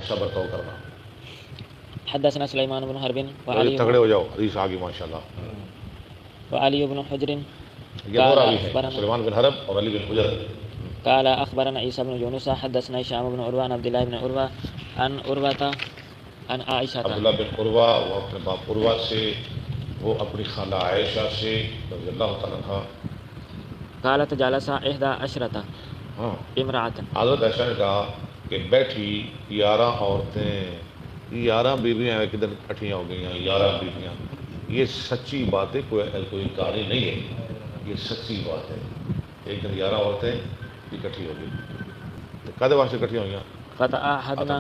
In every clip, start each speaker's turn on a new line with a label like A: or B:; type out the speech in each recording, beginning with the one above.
A: اچھا برتاؤ کرنا.
B: حدثنا سليمان بن حرب
A: تگڑے ہو جاؤ, حدیث آگے ماشاء اللہ.
B: وعلي بن حجر
A: یہ دو راوی ہیں, سلیمان بن حرب اور علی بن حجر.
B: قال اخبرنا عيسى بن يونس حدثنا هشام بن عروة عن عبد الله بن عروة عن عروة عن عائشة.
A: عبداللہ بن عروہ وہ اپنے باپ عروہ سے, وہ اپنی خالہ عائشہ سے رضی اللہ تعالیٰ عنہ.
B: قالت جلس 11
A: ہاں,
B: امرأة.
A: حضرت عائشہ نے کہا کہ بیٹھی 11 عورتیں, 11 بیویاں ایک دن اکٹھیاں ہو گئی ہیں, 11 بیویاں. یہ سچی بات ہے, کوئی کہانی نہیں ہے, یہ سچی بات ہے. ایک دن 11 عورتیں اکٹھی ہو گئی. تو کدے واسطے اکٹھی ہوئی ہیں؟
B: فتعاهدنا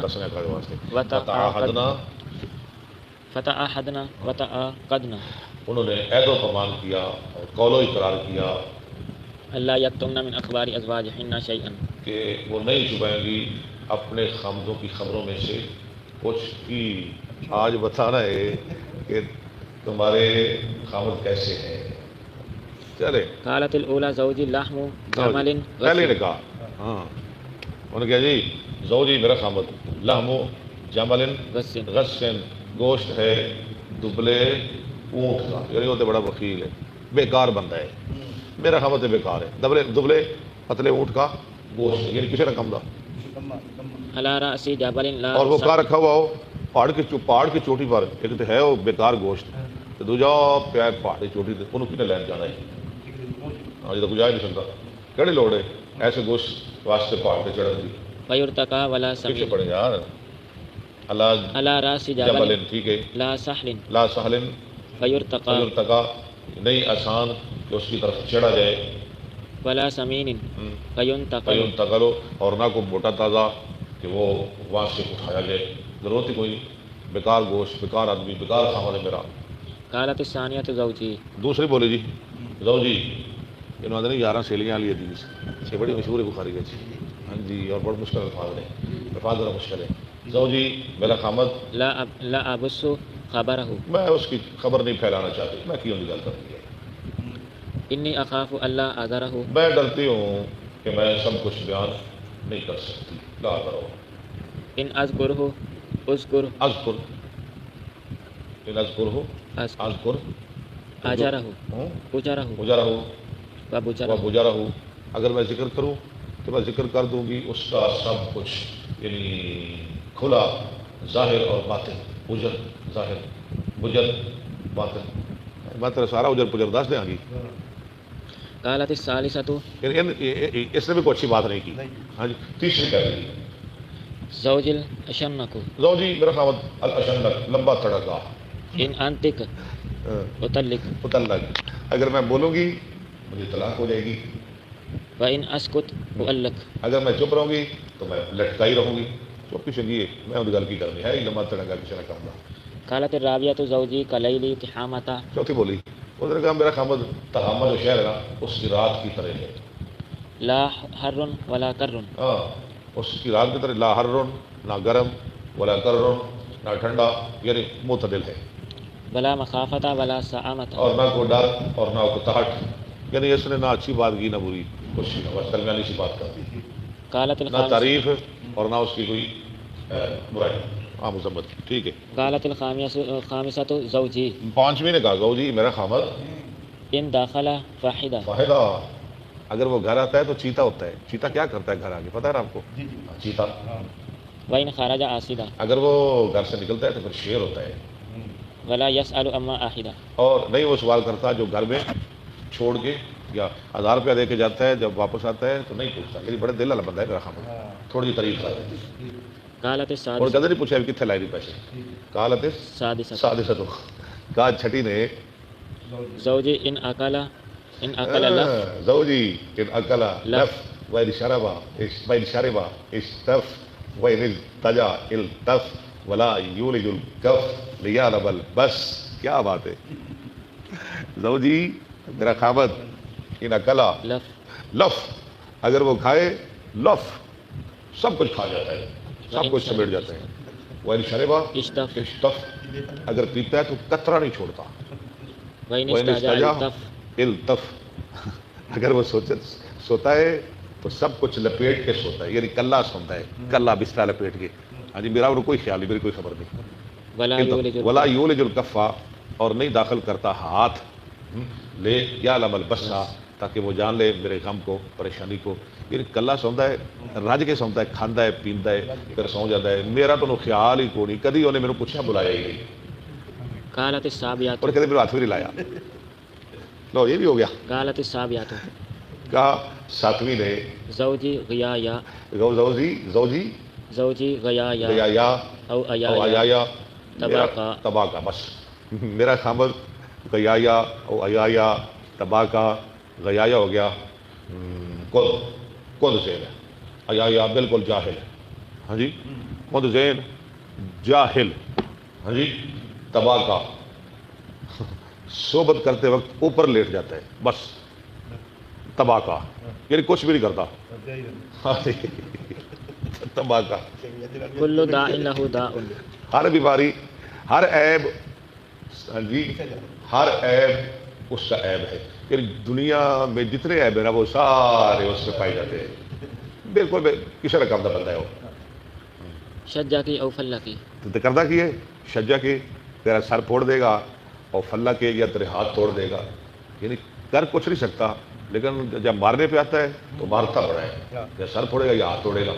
B: وتعاقدنا.
A: انہوں نے عہد و پیمان کیا اور قول و اقرار کیا
B: اللہ یکتمن من اخبار ازواجہن شیئا, کہ
A: وہ نہیں چھپائیں گی اپنے خامدوں کی خبروں میں سے کچھ کی. آج بتانا ہے کہ تمہارے خامد کیسے ہیں. چلے
B: قالت الاولی زوجی لحم جمل.
A: پہلے نے کہا, ہاں انہوں نے کہا جی زوجی میرا خامد لحم جمل غصن, گوشت ہے دبلے اونٹ کا, یعنی وہ تو بڑا وکیل ہے, بیکار بندہ ہے. میرا خامد بیکار ہے, دبلے پتلے اونٹ کا گوشت, یعنی کسی رقم کا.
B: علی رأسی جبل لا,
A: اور وہ کہاں رکھا ہوا ہو پہاڑ کی چوٹی پر. ایک تو ہے وہ بیکار گوشت, تو دوجا پیا پہاڑ کی چوٹی تے انہوں کنے لین جانا ہے. ہاں جی تو گزار نہیں سکتا, کہڑی لوڑ ہے ایسے گوشت واسطے پہاڑ پہ چڑھن دی.
B: فیرتقا ولا
A: پیچھے
B: سمین.
A: پڑے یار.
B: علی رأسی
A: جبل, ٹھیک ہے,
B: لا سحل.
A: لا سہل
B: فیرتقا
A: نہیں آسان کہ اس کی طرف چڑھا جائے.
B: ولا سمین
A: فینتقل, اور نہ کوئی موٹا تازہ کہ وہ وہاں سے اٹھایا جائے. ضرورت ہی کوئی, بیکار گوشت, بیکار آدمی, بیکار خامد ہے میرا.
B: قالت الثانیۃ زوجی.
A: دوسری بولے جی زوجی, انہوں نے 11 سیلیاں لی حدیث, یہ بڑی مشہور ہے بخاری کی. ہاں جی, اور بڑا مشکل الفاظ ہے, الفاظ ذرا مشکل ہے. زوجی میرا خامد
B: لا ابث خبرہ,
A: میں اس کی خبر نہیں پھیلانا چاہتی, میں کیوں نہیں گل کرتی ہے.
B: انی اخاف اللہ اذرہ,
A: میں ڈرتی ہوں کہ میں سب کچھ بیان نہیں کر سکتی. لا کرو
B: ان اذکرہ اذکر
A: اذکر, ان اذکرہ اذکر
B: اجرہ اجرہ
A: اجرہ
B: وبجرہ.
A: وبجرہ, اگر میں ذکر کروں تو میں ذکر کر دوں گی اس کا سب کچھ, یعنی کھلا ظاہر اور باطن. اجر ظاہر, بجر باطن, میں تیرا سارا اجر پجر دس دیں گی.
B: قالت الثالثۃ,
A: اس نے بھی کوئی اچھی بات نہیں کی. ہاں جی, تیسری کہہ رہی ہے
B: زوج الاشنق,
A: زوجی میرا خامد الاشنق, لمبا تڑکا.
B: ان انطق
A: اطلق, اگر میں بولوں گی مجھے طلاق ہو جائے گی.
B: وان اسکت اؤلق,
A: اگر میں چپ رہوں گی تو میں لٹکائی رہوں گی. چپ کی چنگی ہے, میں ان گل کی کرنی ہے, لمبا تڑکا کسی نے کہا.
B: قالت الرابعۃ زوجی کلیلی تحامۃ,
A: چوتھی بولی, اس نے کہا میرا خامد تہامہ جو شہر ہے نا اس کی رات کی طرح ہے.
B: لا حر ولا کر,
A: ہاں اس کی رات کی طرح, لا حر نہ گرم, ولا کر نہ ٹھنڈا, یعنی معتدل ہے.
B: ولا مخافت ولا سعامت,
A: اور نہ کوئی ڈر اور نہ کوئی تہٹ, یعنی اس نے نہ اچھی بات کی نہ بری, کچھ بس درمیانی سی بات کر دی.
B: قالت
A: نہ تعریف اور نہ اس کی کوئی برائی, ہاں مذمت. ٹھیک ہے.
B: قالت الخامسۃ زوجی,
A: پانچویں نے کہا زوجی میرا خامد
B: ان داخل فاحدہ,
A: واحدہ, اگر وہ گھر آتا ہے تو چیتا ہوتا ہے. چیتا کیا کرتا ہے گھر آگے, پتہ ہے نا آپ کو, چیتا.
B: وان خرج آصدا,
A: اگر وہ گھر سے نکلتا ہے تو پھر شیر ہوتا ہے.
B: ولا يسأل اما آحدہ,
A: اور نہیں وہ سوال کرتا جو گھر میں چھوڑ کے یا 1000 روپیہ دے کے جاتا ہے, جب واپس آتا ہے تو نہیں پوچھتا. لیکن بڑے دل والا بندہ ہے میرا خامد, تھوڑی سی تعریف کر دیتی.
B: قالت
A: اور کدھر نہیں پوچھا کتنے لائے پیسے. قالت السادسۃ, کہا چھٹی نے
B: زوجی ان اکل لف,
A: زوجی ان اکل لف, وإن شرب استف, وإن التجا التف, ولا یولج الکف لیعلم البس. کیا بات ہے. زوجی میرا خامد ان اکلا لف, اگر وہ کھائے لف, سب کچھ کھا جاتا ہے, سب کچھ سمیٹ جاتا ہے. وإن شرب اشتف, اگر پیتا ہے تو قطرہ نہیں چھوڑتا. وإن استجا التف, اگر وہ سوتا ہے تو سب کچھ لپیٹ کے سوتا ہے, یعنی کلا سوتا ہے, کلا بستر لپیٹ کے. ہاں جی میرا اور کوئی خیال نہیں، میری کوئی خبر نہیں.
B: ولا یولج
A: ولا یولج الکفا، اور نہیں داخل کرتا ہاتھ لے یا لم البسا، تاکہ وہ جان لے میرے غم کو، پریشانی کو. یعنی کلا سوندا ہے، رج کے سوندا ہے، کھاندا ہے، پیندا ہے، پھر سو جاتا ہے. میرا تو خیال ہی کوئی نہیں، کدی انہیں میرے پوچھا بلایا ہی نہیں،
B: قالت السابعات
A: اور کدی میرے ہاتھ بھی نہیں لایا. لو یہ بھی ہو گیا.
B: قالت السابعات
A: کہا ساتویں نے
B: زوجی غیایا
A: زوجی
B: غیایا
A: یا
B: او
A: او
B: ایایا
A: آیا
B: تباکا
A: تباہ کا، بس میرا خامد غیایا او آیا تباہ کا. غیایا ہو گیا کد زین ہے، آیا بالکل جاہل ہے. ہاں جی کد زین جاہل. ہاں جی تباہ کا صحبت کرتے وقت اوپر لیٹ جاتا ہے، بس تباہ کا، یعنی کچھ بھی نہیں کرتا. تباہ کا
B: کل داء لہ داء،
A: ہر بیماری، ہر عیب، ہاں جی ہر عیب اس کا عیب ہے. یعنی دنیا میں جتنے عیب ہیں نا وہ سارے اس میں پائے جاتے ہیں. بالکل کسی رقم کا بندہ ہے وہ.
B: شجا کی او فلہ کی،
A: تو کردہ کی ہے شجا کے تیرا سر پھوڑ دے گا، اور فلہ کے یا تیرے ہاتھ توڑ دے گا. یعنی کر کچھ نہیں سکتا، لیکن جب مارنے پہ آتا ہے تو مارتا بڑا ہے، یا سر پھوڑے گا یا ہاتھ توڑے گا،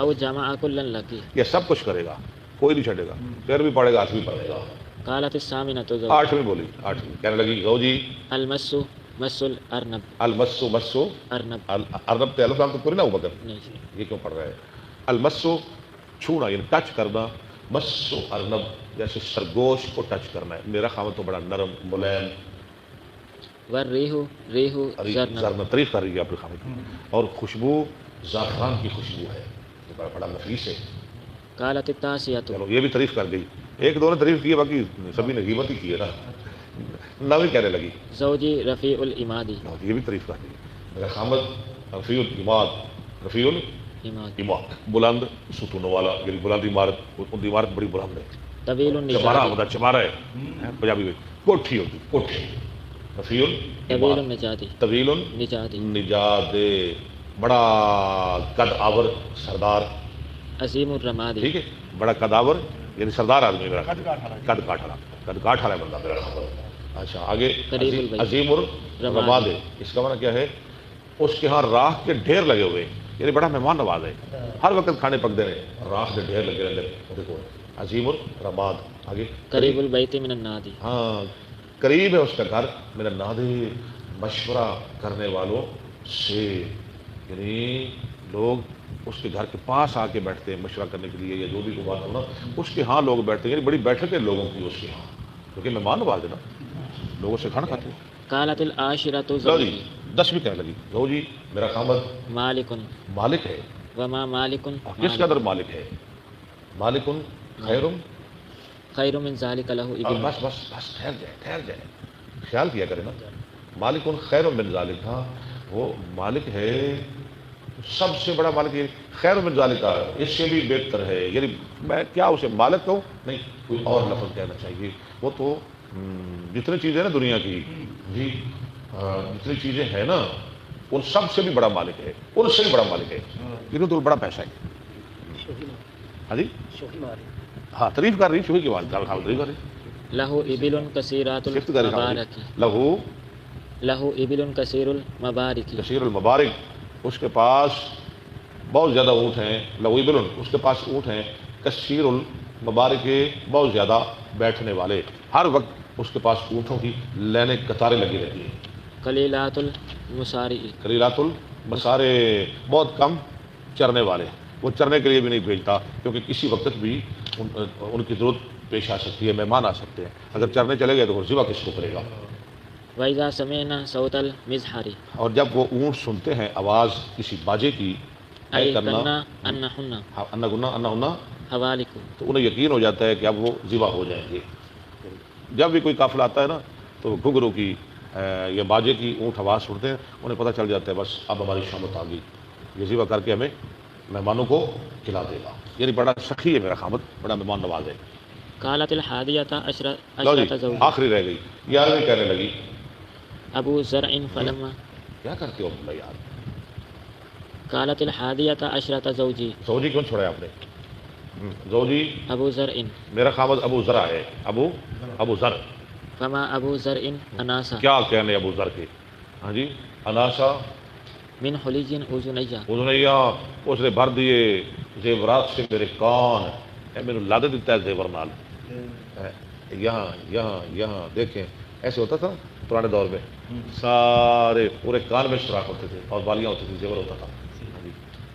B: او جمع کلا لکی.
A: یہ سب کچھ کرے گا، کوئی نہیں چھڑے گا. پیر بھی پڑے گا، ہاتھ بھی پڑے گا.
B: قالت الثامنۃ زوج
A: 8ویں بولی، 8ویں کہنے لگی زوجی
B: المس مس الارنب،
A: المسو مسو
B: ارنب
A: ارنب تے الف لام تو پوری نہ ہو مگر
B: نہیں جی.
A: یہ کیوں پڑھ رہا ہے؟ المسو چھونا، یعنی ٹچ کرنا. مسو ارنب جیسے سرگوش کو ٹچ کرنا ہے. میرا خاوند تو بڑا نرم ملائم،
B: والریح ریح زرنب،
A: زرنا تعریف کر رہی ہے اپنے خاوند، اور خوشبو زعفران کی خوشبو ہے، یہ بڑا بڑا نفیس ہے.
B: قالت التاسعۃ،
A: چلو یہ بھی تعریف کر گئی. ایک دو نے تعریف کی ہے، باقی سبھی نے غیبت ہی کی ہے نا. نویں کہنے لگی
B: زوجی رفیع العمادی،
A: یہ بھی تعریف کر دی. میرا خامد رفیع العماد، رفیع
B: عماد
A: العماد بلند ستونوں والا، یعنی بلند عمارت، ان کی عمارت بڑی بلند ہے.
B: طویل
A: چمارا
B: النجاد،
A: ہوتا چمارا ہے پنجابی میں کوٹھی ہوتی کوٹھی. رفیع
B: طویل
A: العماد
B: النجادی،
A: طویل
B: نجادی،
A: النجاد بڑا قد آور سردار.
B: عظیم الرمادی،
A: ٹھیک ہے بڑا قد آور یعنی سردار آدمی میرا قد کاٹھا ہے بندہ میرا خبر. اچھا آگے
B: قریب البیت،
A: عظیم الرماد ہے، اس کا معنی کیا ہے؟ اس کے ہاں راکھ کے ڈھیر لگے ہوئے، یعنی بڑا مہمان نواز ہے، ہر وقت کھانے پکتے رہے، راکھ کے ڈھیر لگے رہتے. دیکھو عظیم الرماد. آگے
B: قریب البیت من النادی،
A: ہاں قریب ہے اس کا گھر میرا نادی، مشورہ کرنے والوں سے. یعنی لوگ اس کے گھر کے پاس آ کے بیٹھتے ہیں مشورہ کرنے کے لیے، یا جو بھی کوئی بات ہونا اس کے ہاں لوگ بیٹھتے ہیں. یعنی بڑی بیٹھک ہے لوگوں کی اس کے ہاں، کیونکہ مہمان نواز ہے نا، لوگوں سے کھانا کھاتے ہیں.
B: قالت العاشرۃ
A: لو
B: زوجی
A: جی 10ویں کہنے لگی زوجی میرا خامد
B: مالک
A: مالک ہے.
B: وما مالک
A: کس قدر مالک ہے؟ مالک خیرم.
B: خیر من ذلک لہ ابن،
A: بس بس بس ٹھہر جائے خیال کیا کرے نا. مالک خیر من ذالک، ہاں وہ مالک ہے سب سے بڑا مالک ہے. خیر من ذالک اس سے بھی بہتر ہے. یعنی میں کیا اسے مالک کہوں؟ نہیں، کوئی اور لفظ کہنا چاہیے. وہ تو جتنی چیزیں نا دنیا کی جی جتنی چیزیں ہیں نا ان سب سے بھی بڑا مالک ہے، ان سے بھی بڑا مالک ہے، لیکن تو بڑا پیسہ ہے. ہاں جی ہاں تعریف کر رہی شوہی کی بات تعریف کر رہی.
B: لہ ابل کثیرات
A: صفت کر رہی
B: المبارک،
A: لہو
B: لہ ابل کثیر المبارک،
A: کثیر المبارک، اس کے پاس بہت زیادہ اونٹ ہیں. لہو ابل اس کے پاس اونٹ ہیں، کثیر المبارک بہت زیادہ بیٹھنے والے، ہر وقت اس کے پاس اونٹوں کی لائنیں قطاریں لگی رہتی ہیں.
B: قلیلات المسارع،
A: قلیلات المسارے بہت کم چرنے والے، وہ چرنے کے لیے بھی نہیں بھیجتا کیونکہ کسی وقت بھی ان کی ضرورت پیش آ سکتی ہے، مہمان آ سکتے ہیں. اگر چرنے چلے گئے تو ذبح کس کو کرے گا؟
B: وَإِذَا سَمِعْنَا صَوْتَ الْمِزْحَرِ،
A: اور جب وہ اونٹ سنتے ہیں آواز کسی باجے کی،
B: أَيْقَنَّا أَنَّهُنَّ
A: انہا
B: حوالق،
A: تو انہیں یقین ہو جاتا ہے کہ اب وہ ذبح ہو جائیں گے. جب بھی کوئی قافلہ آتا ہے نا تو گھنگرو کی یا باجے کی اونٹ آواز سنتے ہیں، انہیں پتہ چل جاتا ہے بس اب ہماری شامت آ گئی، یہ ذبح کر کے ہمیں مہمانوں کو کھلا دے گا. یعنی بڑا سخی ہے میرا خامد، بڑا مہمان نواز ہے.
B: قالت الحادیۃ
A: لو جی
B: عشرۃ زوج،
A: آخری رہ گئی 11ویں کہنے لگی
B: ابو زرع فلما،
A: کیا کرتے ہو عبداللہ یار؟
B: قالت الحادیۃ عشرۃ زوجی،
A: زوجی کیوں چھوڑا آپ نے؟ زوجی
B: أبو زرع
A: میرا خامد ابو ذرا ہے، ابو ذر.
B: فما أبو زرع أناسا
A: کیا کہنے ابو ذر کے؟ ہاں جی، اناسا
B: من حلي أذني
A: اذنیا، اس نے بھر دیے زیورات سے میرے کان. میرے لادہ دیتا ہے زیور نال. یہاں یہاں یہاں دیکھیں، ایسے ہوتا تھا پرانے دور میں، سارے پورے کان میں سوراخ ہوتے تھے اور بالیاں ہوتی تھی، زیور ہوتا تھا.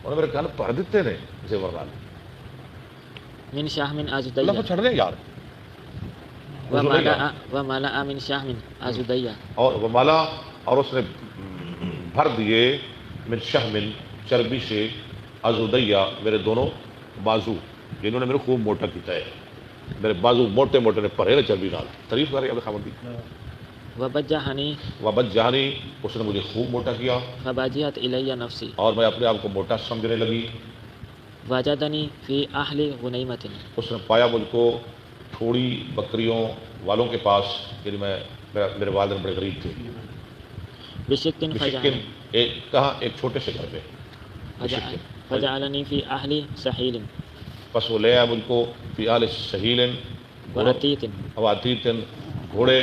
A: انہوں نے میرے کان بھر دیتے نے زیور نال.
B: من شحم
A: اللہ کو
B: أزدي
A: چھڑ دیں یار.
B: وملأ من شحم أزدي
A: اور وہ مالا، اور اس نے بھر دیے من شحم چربی سے، ازودیہ میرے دونوں بازو، جنہوں نے میرے خوب موٹا کیتا ہے. میرے بازو موٹے موٹے نے بھرے نے چربی نال. تعریف کر رہے ہیں خامد کی.
B: وبجحني
A: وبد جہانی، اس نے مجھے خوب موٹا کیا
B: فبجحت إلي نفسي
A: اور میں اپنے آپ کو موٹا سمجھنے لگی.
B: وجدني في أهل غنيمة
A: اس نے پایا مجھ کو تھوڑی بکریوں والوں کے پاس، یعنی میرے والدین بڑے غریب تھے.
B: بشق
A: مشکن ایک کہاں، ایک چھوٹے سے گھر پہ.
B: فجعلني في أهل سحيل
A: بس وہ لے آیا مجھ کو فی آل سہیل
B: وعتيت
A: اواتیت گھوڑے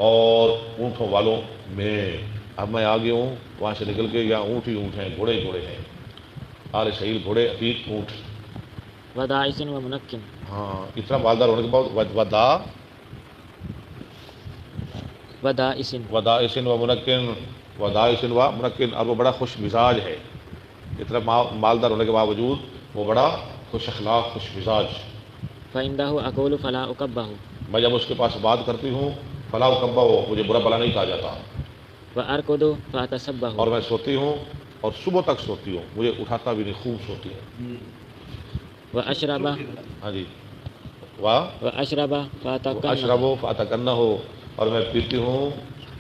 A: اور اونٹوں والوں میں. اب میں آگے ہوں وہاں سے نکل کے، یا اونٹ ہی اونٹ ہیں، گھوڑے ہی گھوڑے ہیں. آل سہیل گھوڑے، عتیق اونٹ.
B: وداعس ومنكن
A: ہاں، اتنا مالدار ہونے کے بعد
B: ودائس
A: ودائسن و منکن، ودائسن و منکن، اور وہ بڑا خوش مزاج ہے. اتنا مالدار ہونے کے باوجود وہ بڑا خوش اخلاق، خوش مزاج.
B: فعنده أقول فلا أكبه
A: میں جب اس کے پاس بات کرتی ہوں فلاں کبا ہو، مجھے برا بلا نہیں کہا جاتا.
B: وأركض فأتسبه
A: اور میں سوتی ہوں اور صبح تک سوتی ہوں، مجھے اٹھاتا بھی نہیں، خوب سوتی ہوں.
B: وأشرب
A: ہاں جی، واہ
B: وأشرب فأتكن
A: اشرب و اتکن ہو، اور میں پیتی ہوں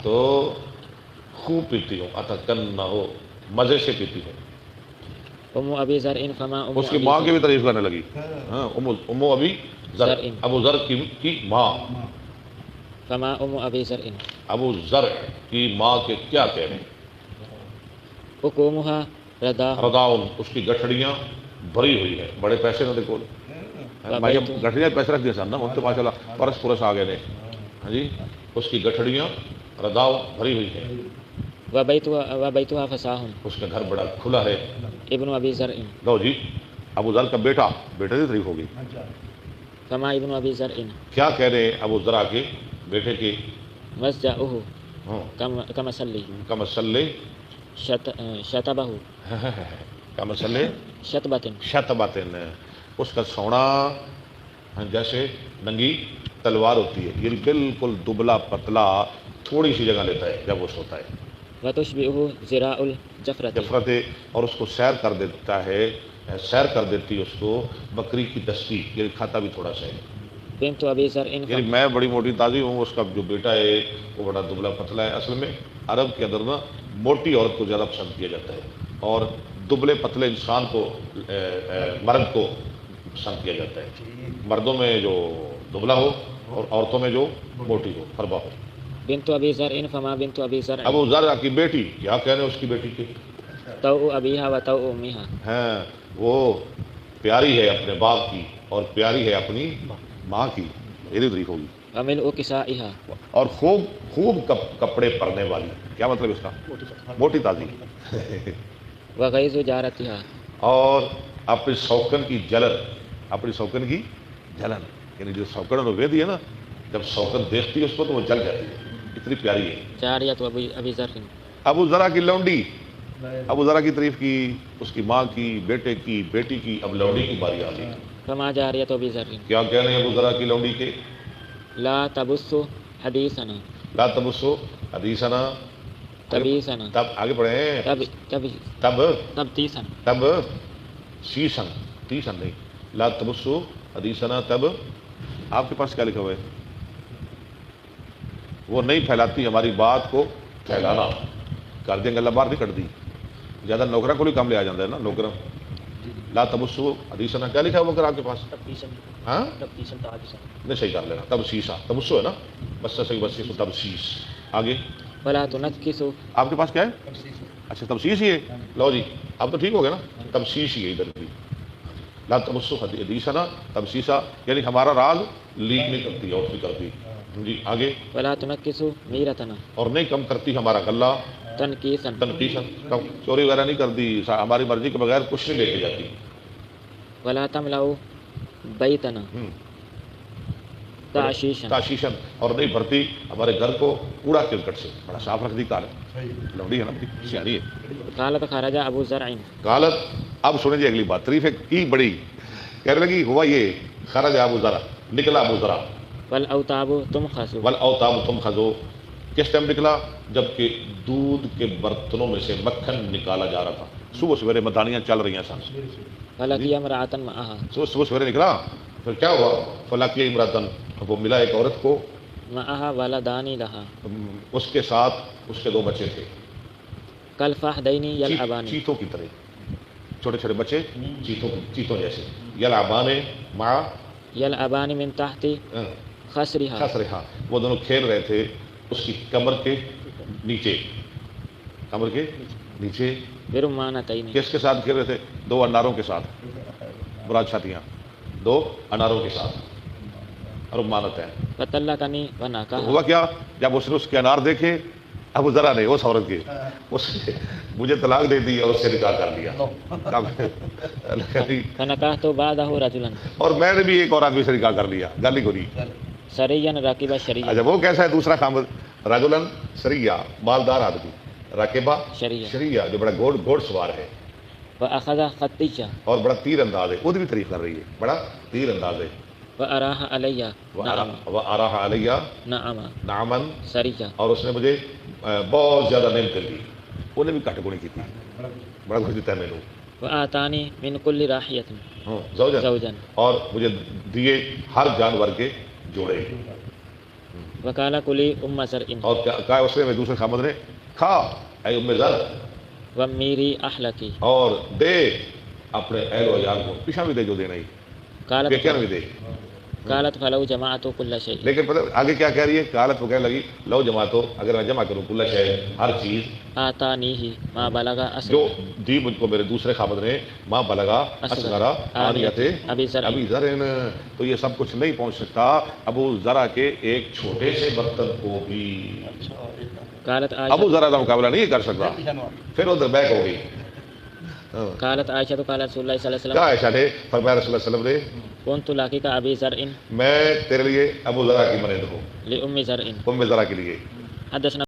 A: تو خوب پیتی ہوں. اتکن ہو، مزے سے پیتی ہوں.
B: أم أبي زرع فما أم
A: اس کی
B: أبي
A: ماں کی
B: زرع
A: بھی تعریف کرنے لگی. ہاں، ام ابی ذر،
B: زرع.
A: ابو ذر کی ماں.
B: فما أم أبي زرع
A: ابو ذر کی ماں کے کیا کہنے.
B: أقومها رداه
A: رداؤن، اس کی گٹھڑیاں بھری ہوئی ہیں. بڑے پیسے نہ دیکھو، میں جب گٹھڑیاں پیسے رکھ دیا سن نا، ان کے ماشاء اللہ پرس پرس آ گئے نے. ہاں جی، اس کی گٹھڑیاں رداؤ بھری ہوئی ہیں.
B: وبيتها فساح
A: اس کا گھر بڑا کھلا ہے.
B: ابن أبي زرع
A: لو جی، ابو ذر کا بیٹا کی تعریف ہوگی.
B: فما ابن أبي زرع
A: کیا کہہ رہے ہیں ابو ذرا کے بیٹے کی؟
B: مسجأه كمثل
A: کا مسئلے
B: شتبه
A: کا مسئلے
B: شتبة
A: شتباتن، اس کا سونا جیسے ننگی تلوار ہوتی ہے، یہ بالکل دبلا پتلا تھوڑی سی جگہ لیتا ہے جب وہ سوتا ہے.
B: وتشبهه ذراع الجفرة
A: جفرت، اور اس کو سیر کر دیتا ہے، سیر کر دیتی ہے اس کو بکری کی دستی، یہ کھاتا بھی تھوڑا سا ہے.
B: بنت أبي زرع
A: یعنی میں بڑی موٹی تازی ہوں، اس کا جو بیٹا ہے وہ بڑا دبلا پتلا ہے. اصل میں عرب کے اندر نا موٹی عورت کو زیادہ پسند کیا جاتا ہے، اور دبلے پتلے انسان کو، مرد کو پسند کیا جاتا ہے. مردوں میں جو دبلا ہو اور عورتوں میں جو موٹی ہو، فربا ہو.
B: بنت أبي زرع فما بنت أبي زرع
A: ابو ذر کی بیٹی، کیا کہنے اس کی بیٹی کی؟
B: توء أبيها وتوء أمها
A: ہیں، وہ پیاری ہے اپنے باپ کی اور پیاری ہے اپنی ماں کی. یہ تعریف ہوگی.
B: وملء كسائها
A: اور خوب خوب کپڑے پرنے والی. کیا مطلب اس کا؟ موٹی تازی.
B: وغيظ جارتها
A: اور اپنی سوکن کی جلن، اپنی سوکن کی جلن، یعنی جو سوکن انہوں نے دی ہے نا، جب سوکن دیکھتی ہے اس کو تو وہ جل جاتی ہے، اتنی پیاری ہے.
B: جارية أبي زرع
A: ابو ذرا کی لونڈی، ابو ذرا کی تعریف کی، اس کی ماں کی، بیٹے کی، بیٹی کی. اب لونڈی کی باری آ گئی.
B: فما جارية أبي زرع
A: کیا کہنے ہیں ابو ذرا کی لونڈی کے؟
B: لا تبث حديثنا
A: لا تبسو حدیثنا.
B: تبيسنا
A: تب آگے پڑھیں. تب
B: تبتيسنا
A: تب شیشن، تیسن نہیں. لا تبسو حدیثنا تب. آپ کے پاس کیا لکھا ہوا ہے؟ وہ نہیں پھیلاتی ہماری بات کو پھیلانا. کر دیں گے اللہ، باہر نہیں کٹ دی. زیادہ نوکرا کو بھی کام لے آ جاتا ہے نا نوکرا. لا تبسو حدیثنا کیا لکھا ہے وہ آپ کے پاس؟ ہاں نہیں، صحیح کر لینا. تب شیشہ تبسو ہے نا، بس صحیح، بس تب شیش. آگے
B: ولا تنكس
A: آپ کے پاس کیا ہے؟ اچھا تبشیش ہی ہے. لو جی اب تو ٹھیک ہو گیا نا، تبشیش ہی ہے ادھر بھی. لا تمسو حدیثنا تمسیسا، یعنی ہمارا راز لیک نہیں کرتی اور نہیں کرتی. جی آگے.
B: ولا تنكسوا ميرتنا
A: اور نہیں کم کرتی ہمارا غلہ
B: تنكيسا
A: تنقیشن، چوری وغیرہ نہیں کرتی، ہماری مرضی کے بغیر کچھ نہیں لے کے جاتی.
B: ولا تملأوا بيتنا تعشيشا
A: تاشیشن، اور نہیں بھرتی ہمارے گھر کو کوڑا کرکٹ سے. بڑا صاف رکھ دی کال لوڑی ہے نا، سیاڑی ہے.
B: قالت خرج ابو زرع
A: غالت. اب سنیں جی اگلی بات، تعریف کی بڑی، کہنے لگی ہوا یہ خرج ابو ذرا، نکلا ابو ذرا،
B: والاوتاب تمخس
A: والاوتاب تمخذو، کس ٹائم نکلا؟ جبکہ دودھ کے برتنوں میں سے مکھن نکالا جا رہا تھا. صبح سویرے مدانیاں چل رہی ہیں سن،
B: فلقي امرأة معها
A: صبح سویرے نکلا، پھر کیا ہوا؟ فلاقی امراتن، وہ ملا ایک عورت کو،
B: معها ولدان لها
A: اس کے ساتھ اس کے 2 بچے تھے،
B: كالفحدين يلعبان
A: چیتوں کی طرح، چھوٹے چھوٹے بچے چیتوں جیسے. یلعبان مع
B: يلعبان من تحت خصرها
A: خسرہا، وہ دونوں کھیل رہے تھے اس کی کمر کے نیچے، کمر کے نیچے.
B: برمانتين
A: کس کے ساتھ کھیل رہے تھے؟ 2 اناروں کے ساتھ، مراد چھاتیاں، 2 اناروں کے ساتھ، اور مانت ہے.
B: فطلقني
A: تو
B: ونكح
A: ہوا کیا؟ جب اس نے اس کے انار دیکھے، ابو ذرا نے، اس عورت کے، اس نے مجھے طلاق دے دی اور اس سے نکاح کر لیا.
B: فنكحت بعده رجلا
A: اور میں نے بھی ایک اور آدمی سے نکاح کر لیا. گالی گوری.
B: سريا راكب الشريعة
A: اچھا وہ کیسا ہے دوسرا خامد؟ رجلن سریہ، مالدار آدمی، راکبہ
B: شریعہ،
A: شریعہ جو بڑا گھوڑ سوار ہے،
B: واخذ خطيجة
A: اور بڑا تیر انداز ہے. خود بھی تعریف کر رہی ہے، بڑا تیر انداز ہے.
B: واراها علي نعم
A: وآراہ علیہ
B: نعم
A: نعمن،
B: سريا
A: اور اس نے مجھے بہت زیادہ نعمت کر دی. انہیں بھی کٹ گونی کی تھی، بڑا کچھ دیتا ہے میں نے.
B: وآتاني من كل راحية
A: زوجن،
B: زوجا
A: اور مجھے دیے ہر جانور کے جوڑے.
B: وقال كلي ام زرع
A: اور کہا اس نے دوسرے خامد نے، کھا اے ام ذر،
B: وميري احلك
A: اور دے اپنے اہل و عیال کو، پیشہ بھی دے جو دینا ہی، پیکن بھی دے.
B: قالت فلو جمعت كل شيء
A: لیکن پتہ آگے کیا کہہ رہی ہے؟ قالت وہ کہنے لگی لو جماعتو، اگر میں جمع کروں کل شے، ہر چیز،
B: آتانيه ما بلغ
A: جو
B: أسره
A: دی مجھ کو میرے دوسرے خامد نے، ماں بلغا اصغرا آنیت
B: ابی ذر
A: ابی ذر، تو یہ سب کچھ نہیں پہنچ سکتا ابو ذرا کے ایک چھوٹے سے برتن کو بھی.
B: قالت
A: ابو
B: عائشة
A: ذرا کا مقابلہ نہیں کر سکتا. پھر ادھر بیک ہو گئی.
B: قالت عائشة قال رسول الله صلى الله عليه
A: کیا
B: وسلم
A: عائشہ نے فرمایا رسول اللہ صلی اللہ علیہ وسلم نے،
B: كنت لاقيك أبي زرع
A: میں تیرے لیے ابو ذرا کی مانند ہوں،
B: لأم زرع.
A: ام ذرا کے لیے.
B: حدثنا